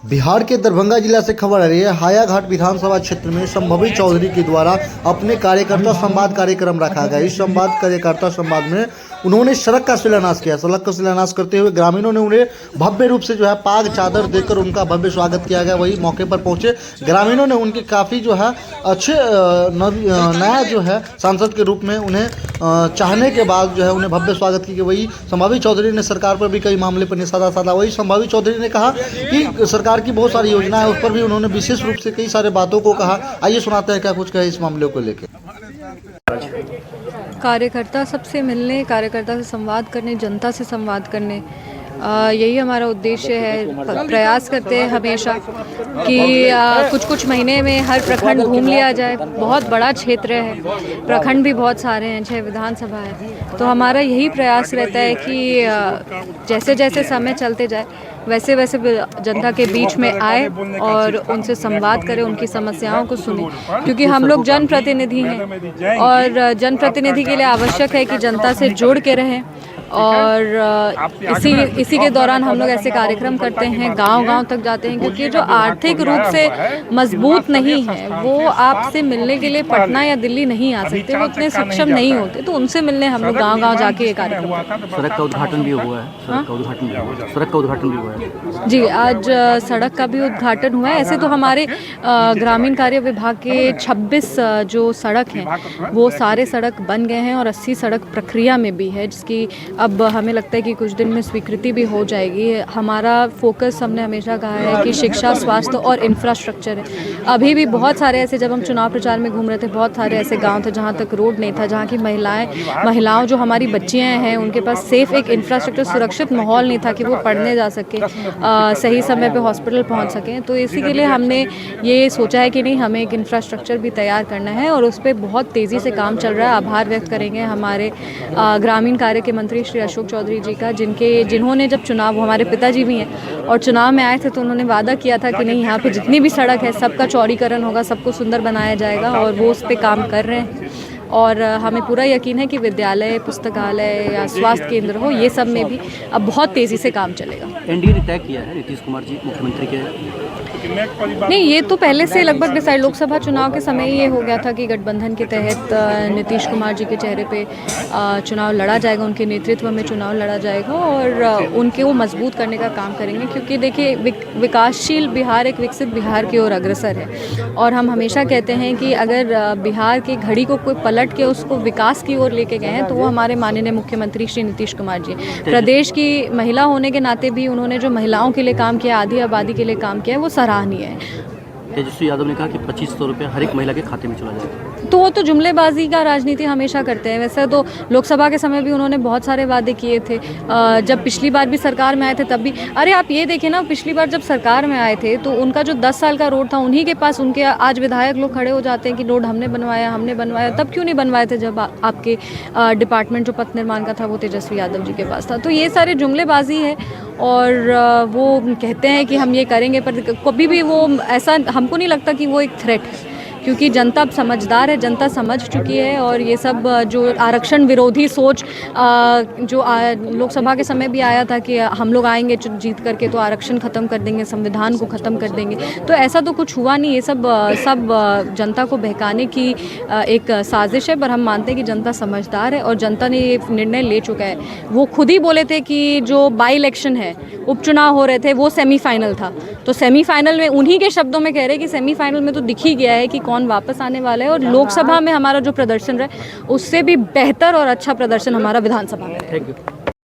बिहार के दरभंगा जिला से खबर आ रही है। हायाघाट विधानसभा क्षेत्र में संभवी चौधरी के द्वारा अपने कार्यकर्ता संवाद कार्यक्रम रखा गया। इस कार्यकर्ता संवाद में उन्होंने सड़क का शिलान्यास किया। सड़क का शिलान्यास करते हुए ग्रामीणों ने उन्हें भव्य रूप से पाग चादर देकर उनका भव्य स्वागत किया गया। वही मौके पर पहुंचे ग्रामीणों ने उनकी काफ़ी अच्छे नया सांसद के रूप में उन्हें चाहने के बाद उन्हें भव्य स्वागत किया। वही संभावी चौधरी ने सरकार पर भी कई मामले पर निशाना साधा। वही संभावी चौधरी ने कहा कि सरकार की बहुत सारी योजना है, उस पर भी उन्होंने विशेष रूप से कई सारे बातों को कहा। आइए सुनाते हैं क्या कुछ कहे इस मामले को लेकर। कार्यकर्ता सबसे मिलने, कार्यकर्ता से संवाद करने, जनता से संवाद करने, यही हमारा उद्देश्य है। प्रयास करते हैं हमेशा कि कुछ महीने में हर प्रखंड घूम लिया जाए। बहुत बड़ा क्षेत्र है, प्रखंड भी बहुत सारे हैं, 6 विधानसभा है। तो हमारा यही प्रयास रहता है कि जैसे जैसे समय चलते जाए वैसे वैसे जनता के बीच में आए और उनसे संवाद करें, उनकी समस्याओं को सुने, क्योंकि हम लोग जनप्रतिनिधि हैं और जनप्रतिनिधि के लिए आवश्यक है कि जनता से जुड़ के रहें। और इसी के दौरान हम लोग ऐसे कार्यक्रम करते हैं, गांव-गांव तक जाते हैं, क्योंकि जो आर्थिक रूप से मजबूत नहीं है वो आपसे मिलने के लिए पटना या दिल्ली नहीं आ सकते, वो उतने सक्षम नहीं होते। तो उनसे मिलने हम लोग गांव-गांव जाके ये कार्यक्रम। सड़क का उद्घाटन भी हुआ है। सड़क का उद्घाटन भी हुआ है जी, आज सड़क का भी उद्घाटन हुआ है। ऐसे तो हमारे ग्रामीण कार्य विभाग के 26 जो सड़क हैं वो सारे सड़क बन गए हैं और 80 सड़क प्रक्रिया में भी है, जिसकी अब हमें लगता है कि कुछ दिन में स्वीकृति भी हो जाएगी। हमारा फोकस, हमने हमेशा कहा है कि शिक्षा, स्वास्थ्य और इंफ्रास्ट्रक्चर है। अभी भी बहुत सारे ऐसे, जब हम चुनाव प्रचार में घूम रहे थे, बहुत सारे ऐसे गांव थे जहां तक रोड नहीं था, जहां की महिलाओं जो हमारी बच्चियां हैं उनके पास सेफ एक इंफ्रास्ट्रक्चर, सुरक्षित माहौल नहीं था कि वो पढ़ने जा सके, सही समय पे हॉस्पिटल पहुंच सकें। तो इसी के लिए हमने ये सोचा है कि नहीं, हमें एक इंफ्रास्ट्रक्चर भी तैयार करना है और उस पर बहुत तेज़ी से काम चल रहा है। आभार व्यक्त करेंगे हमारे ग्रामीण कार्य के मंत्री श्री अशोक चौधरी जी का, जिन्होंने जब चुनाव, वो हमारे पिताजी भी हैं और चुनाव में आए थे तो उन्होंने वादा किया था कि नहीं, यहाँ पे जितनी भी सड़क है सबका चौड़ीकरण होगा, सबको सुंदर बनाया जाएगा, और वो उस पर काम कर रहे हैं। और हमें पूरा यकीन है कि विद्यालय, पुस्तकालय या स्वास्थ्य केंद्र हो, ये सब में भी अब बहुत तेज़ी से काम चलेगा। एनडीए ने तय किया है नीतीश कुमार जी मुख्यमंत्री के? नहीं, ये तो पहले से लगभग डिसाइड, लोकसभा चुनाव के समय ये हो गया था कि गठबंधन के तहत नीतीश कुमार जी के चेहरे पे चुनाव लड़ा जाएगा, उनके नेतृत्व में चुनाव लड़ा जाएगा और उनके वो मजबूत करने का काम करेंगे। क्योंकि देखिए, विकासशील बिहार एक विकसित बिहार की ओर अग्रसर है और हम हमेशा कहते हैं कि अगर बिहार की घड़ी को कोई पलट के उसको विकास की ओर लेके गए हैं तो वो हमारे माननीय मुख्यमंत्री श्री नीतीश कुमार जी। प्रदेश की महिला होने के नाते भी उन्होंने जो महिलाओं के लिए काम किया, आधी आबादी के लिए काम किया है, वो सराहनीय है। तेजस्वी यादव ने कहा कि 2500 रुपये हर एक महिला के खाते में चला जाएगा। तो वो तो जुमलेबाजी का राजनीति हमेशा करते हैं। वैसे तो लोकसभा के समय भी उन्होंने बहुत सारे वादे किए थे। जब पिछली बार भी सरकार में आए थे तब भी, अरे आप ये देखिए ना, पिछली बार जब सरकार में आए थे तो उनका जो 10 साल का रोड था उन्हीं के पास, उनके आज विधायक लोग खड़े हो जाते हैं कि रोड हमने बनवाया। तब क्यों नहीं बनवाए थे जब आपके डिपार्टमेंट जो पथ निर्माण का था वो तेजस्वी यादव जी के पास था? तो ये सारे जुमलेबाजी है और वो कहते हैं कि हम ये करेंगे, पर कभी भी वो ऐसा हमको नहीं लगता कि वो एक थ्रेट है, क्योंकि जनता अब समझदार है, जनता समझ चुकी है। और ये सब जो आरक्षण विरोधी सोच जो लोकसभा के समय भी आया था कि हम लोग आएंगे जीत करके तो आरक्षण ख़त्म कर देंगे, संविधान को ख़त्म कर देंगे, तो ऐसा तो कुछ हुआ नहीं। ये सब जनता को बहकाने की एक साजिश है। पर हम मानते हैं कि जनता समझदार है और जनता ने ये निर्णय ले चुका है। वो खुद ही बोले थे कि जो बाई इलेक्शन है, उपचुनाव हो रहे थे, वो सेमीफाइनल था, तो सेमीफाइनल में उन्हीं के शब्दों में कह रहे कि सेमीफाइनल में तो दिख ही गया है कि कौन वापस आने वाला है। और लोकसभा में हमारा जो प्रदर्शन रहा उससे भी बेहतर और अच्छा प्रदर्शन हमारा विधानसभा में। Thank you.